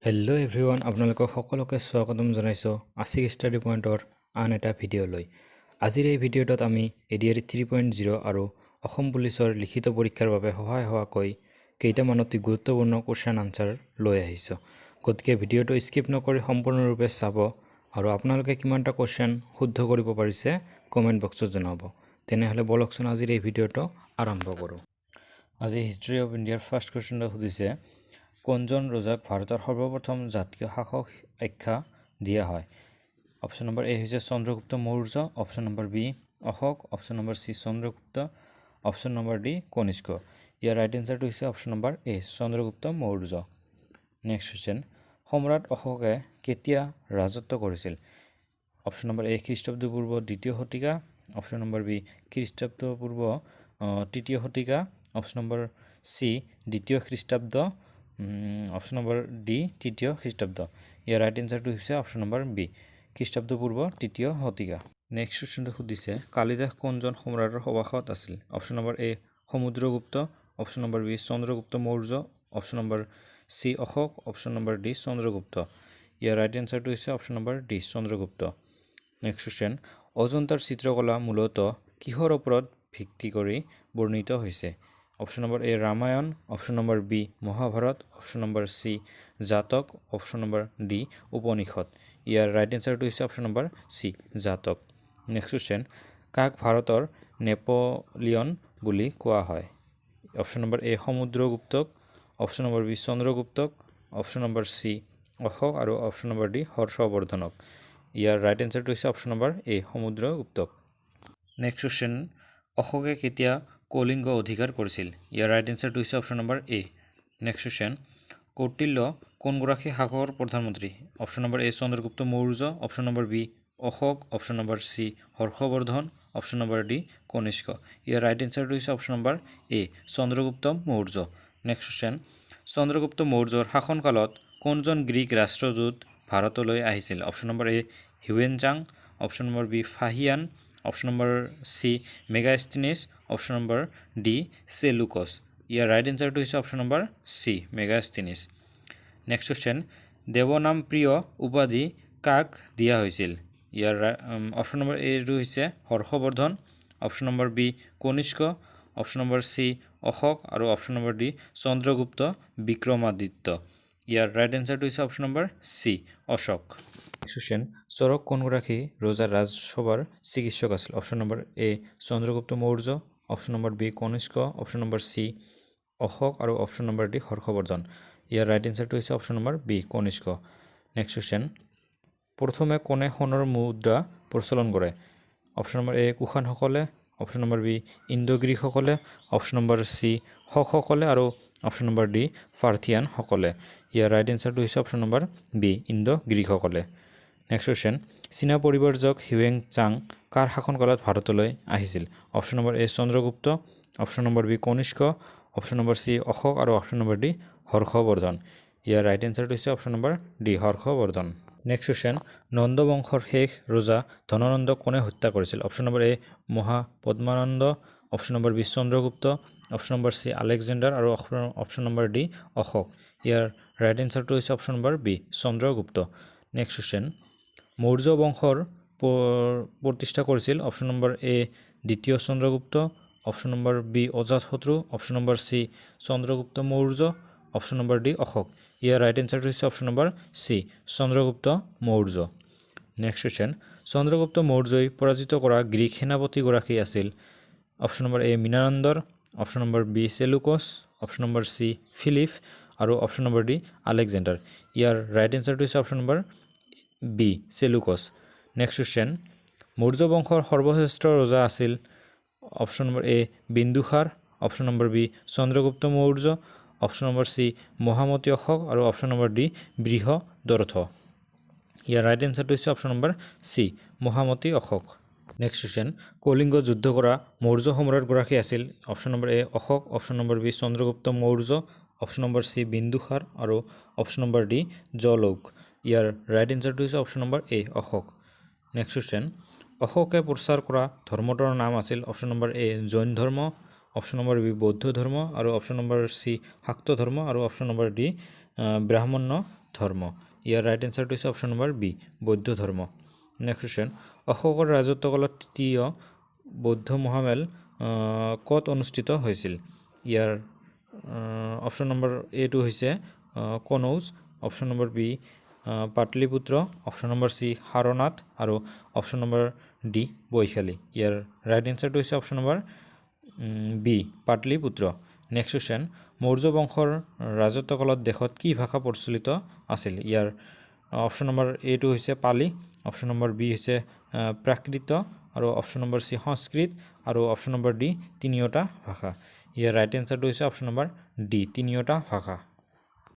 Hello' everyone, আপোনালোকক সকলোকে স্বাগতম জনাইছোঁ আছিক ষ্টাডি পইণ্টৰ আন এটা ভিডিঅ'লৈ। আজিৰ এই ভিডিঅ'টোত আমি এডিআৰই 3.0 আৰু অসম পুলিচৰ লিখিত পৰীক্ষাৰ বাবে সহায় হোৱাকৈ কেইটামান অতি গুৰুত্বপূৰ্ণ কুৱেশ্যন আনচাৰ লৈ আহিছোঁ। গতিকে ভিডিঅ'টো স্কিপ নকৰি সম্পূৰ্ণৰূপে চাব আৰু আপোনালোকে কিমানটা কুৱেশ্যন শুদ্ধ কৰিব পাৰিছে কমেণ্ট বক্সত জনাব। তেনেহ'লে বলকচোন আজিৰ এই ভিডিঅ'টো আৰম্ভ কৰোঁ। আজি হিষ্ট্ৰী অফ ইণ্ডিয়াৰ ফাৰ্ষ্ট কুৱেশ্যনটো সুধিছে, কোনজন ৰজাক ভাৰতৰ সৰ্বপ্ৰথম জাতীয় শাসক আখ্যা দিয়া হয়? অপশ্যন নম্বৰ এ হৈছে Chandragupta Maurya, option number B Ashoka, option number C Chandragupta, option number D Kanishka. ইয়াৰ ৰাইট এনচাৰটো হৈছে option number A Chandragupta Maurya. Next question, সম্ৰাট অশোকে কেতিয়া ৰাজত্ব কৰিছিল? অপশ্যন নম্বৰ এ খ্ৰীষ্টাব্দপূৰ্ব দ্বিতীয় শতিকা, অপশ্যন নম্বৰ বি খ্ৰীষ্টাব্দপূৰ্ব তৃতীয় শতিকা, অপশ্যন নম্বৰ চি দ্বিতীয় খ্ৰীষ্টাব্দ, অপশ্যন নম্বৰ ডি তৃতীয় খ্ৰীষ্টাব্দ। ইয়াৰ ৰাইট এনচাৰটো হৈছে অপশ্যন নম্বৰ বি খ্ৰীষ্টাব্দপূৰ্ব তৃতীয় শতিকা। নেক্সট কুৱেশ্যনটো সুধিছে, কালিদাস কোনজন সম্ৰাটৰ সভাসদ আছিল? Option number A Samudragupta, option number B Chandragupta Maurya, option number C Ashoka, option number D Chandragupta. ইয়াৰ ৰাইট এনচাৰটো হৈছে option number D Chandragupta. Next question, অজন্তাৰ চিত্ৰকলা মূলতঃ কিহৰ ওপৰত ভিত্তি কৰি বৰ্ণিত হৈছে? Option number A Ramayana, option number B Mahabharata, option number C Jataka, option number D Upanishad. ইয়াৰ ৰাইট এনচাৰটো হৈছে option number C Jataka. Next question, কাক ভাৰতৰ নেপোলিয়ন বুলি কোৱা হয়? অপশ্যন নম্বৰ এ সমুদ্ৰগুপ্তক, অপশ্যন নম্বৰ বি চন্দ্ৰগুপ্তক, অপশ্যন নম্বৰ চি অশোক আৰু অপশ্যন নম্বৰ ডি হৰ্ষবৰ্ধনক। ইয়াৰ ৰাইট এনচাৰটো হৈছে অপশ্যন নম্বৰ এ সমুদ্ৰগুপ্তক। নেক্সট কুৱেশ্যন, অশোকে কেতিয়া কলিংগ অধিকাৰ কৰিছিল? ইয়াৰ ৰাইট এনচাৰটো হৈছে option number A. Next question, Kautilya কোনগৰাকী শাসকৰ প্ৰধানমন্ত্ৰী? Option number A Chandragupta Maurya, option number B Ashoka, option number C Harshavardhana, option number D Kanishka. ইয়াৰ ৰাইট এনচাৰটো হৈছে option number A Chandragupta Maurya. Next question, Chandragupta মৌৰ্যৰ শাসনকালত কোনজন গ্ৰীক ৰাষ্ট্ৰদূত ভাৰতলৈ আহিছিল? Option number A Hiuen Tsang, option number B Fahien, option number C Megasthenes, option number D Seleucus. ইয়াৰ ৰাইট এনচাৰটো হৈছে option number C Megasthenes. Next question, দেৱনাম প্ৰিয় উপাধি কাক দিয়া হৈছিল? ইয়াৰ অপশ্যন নম্বৰ এটো হৈছে Harshavardhana, option number B Kanishka, option number C Ashoka আৰু option number D Chandragupta Vikramaditya. ইয়াৰ ৰাইট এনচাৰটো হৈছে option number C Ashoka. Next question, Charaka কোনগৰাকী ৰজাৰ ৰাজসভাৰ চিকিৎসক আছিল? Option number A Chandragupta Maurya, option number B Kanishka, option number C Ashoka আৰু অপশ্যন নম্বৰ ডি হৰ্ষবৰ্ধন। ইয়াৰ ৰাইট এনচাৰটো হৈছে option number B Kanishka. Next question, প্ৰথমে কোনে সোণৰ মুদ্ৰা প্ৰচলন কৰে? অপশ্যন নম্বৰ এ কুশানসকলে, অপশ্যন নম্বৰ বি ইণ্ডো গ্ৰীকসকলে, অপশ্যন নম্বৰ চি শকসকলে আৰু অপশ্যন নম্বৰ ডি পাৰ্থিয়ানসকলে। ইয়াৰ ৰাইট এনচাৰটো হৈছে অপশ্যন নম্বৰ বি ইণ্ডো গ্ৰীকসকলে। নেক্সট কুৱেশ্যন, চীনা পৰিব্ৰাজক হিউয়েনচাং কাৰ শাসনকালত ভাৰতলৈ আহিছিল? Option number A Chandragupta, option number B Kanishka, option number C Ashoka আৰু অপশ্যন নম্বৰ ডি হৰ্ষবৰ্ধন। ইয়াৰ ৰাইট এনচাৰটো হৈছে option number D Harshavardhana. Next question, Nanda বংশৰ শেষ ৰজা ধননন্দক কোনে হত্যা কৰিছিল? Option number A Mahapadmananda, option number B Chandragupta, option number C Alexander আৰু অপশ্যন নম্বৰ ডি অশোক। ইয়াৰ ৰাইট এনচাৰটো হৈছে option number B Chandragupta. Next question, Maurya বংশৰ প্ৰতিষ্ঠা কৰিছিল? অপশ্যন নম্বৰ এ দ্বিতীয় Chandragupta, option number B Ajatashatru, option number C Chandragupta Maurya, option number D Ashoka. ইয়াৰ right এনচাৰটো হৈছে option number C Chandragupta Maurya. Next question, Chandragupta মৌৰ্যই পৰাজিত কৰা গ্ৰীক সেনাপতিগৰাকী আছিল? অপশ্যন নম্বৰ এ মীনানন্দৰ, option number B Seleucus, option number C Philip আৰু অপশ্যন নম্বৰ ডি আলেকজেণ্ডাৰ। ইয়াৰ ৰাইট এনচাৰটো হৈছে option number B Seleucus. Next question, Maurya বংশৰ সৰ্বশ্ৰেষ্ঠ ৰজা আছিল? Option number A Bindusara, option number B Chandragupta Maurya, option number C মহামতি অশোক আৰু অপশ্যন নম্বৰ ডি বৃহদৰ্থ। ইয়াৰ ৰাইট এনচাৰটো হৈছে অপশ্যন নম্বৰ চি মহামতি অশোক। নেক্সট কুৱেশ্যন, কলিংগ যুদ্ধ কৰা মৌৰ্য সম্ৰাটগৰাকী আছিল? Option number A Ashoka, option number B Chandragupta Maurya, option number C Bindusara আৰু অপশ্যন নম্বৰ ডি জলৌক। ইয়াৰ ৰাইট এনচাৰটো হৈছে option number A Ashoka. Next question, অশোকে প্ৰচাৰ কৰা ধৰ্মটোৰ নাম আছিল? অপশ্যন নম্বৰ এ জৈন ধৰ্ম, অপশ্যন নম্বৰ বি বৌদ্ধ ধৰ্ম আৰু অপশ্যন নম্বৰ চি শাক্ত ধৰ্ম আৰু অপশ্যন নম্বৰ ডি ব্ৰাহ্মণ্য ধৰ্ম। ইয়াৰ ৰাইট এনচাৰটো হৈছে অপশ্যন নম্বৰ বি বৌদ্ধ ধৰ্ম। নেক্সট কুৱেশ্যন, অশোকৰ ৰাজত্বকালত তৃতীয় বৌদ্ধ মহামেল ক'ত অনুষ্ঠিত হৈছিল? ইয়াৰ অপশ্যন নম্বৰ এটো হৈছে Kannauj, option number B Pataliputra, option number C Sarnath আৰু অপশ্যন নম্বৰ ডি বৈশালী। ইয়াৰ ৰাইট এনচাৰটো হৈছে option number B Pataliputra. Next question, Maurya বংশৰ ৰাজত্বকালত দেশত কি ভাষা প্ৰচলিত আছিল? ইয়াৰ অপশ্যন নম্বৰ এটো হৈছে পালি, অপশ্যন নম্বৰ বি হৈছে প্ৰাকৃত আৰু অপশ্যন নম্বৰ চি সংস্কৃত আৰু অপশ্যন নম্বৰ ডি তিনিওটা ভাষা। ইয়াৰ ৰাইট এনচাৰটো হৈছে অপশ্যন নম্বৰ ডি তিনিওটা ভাষা।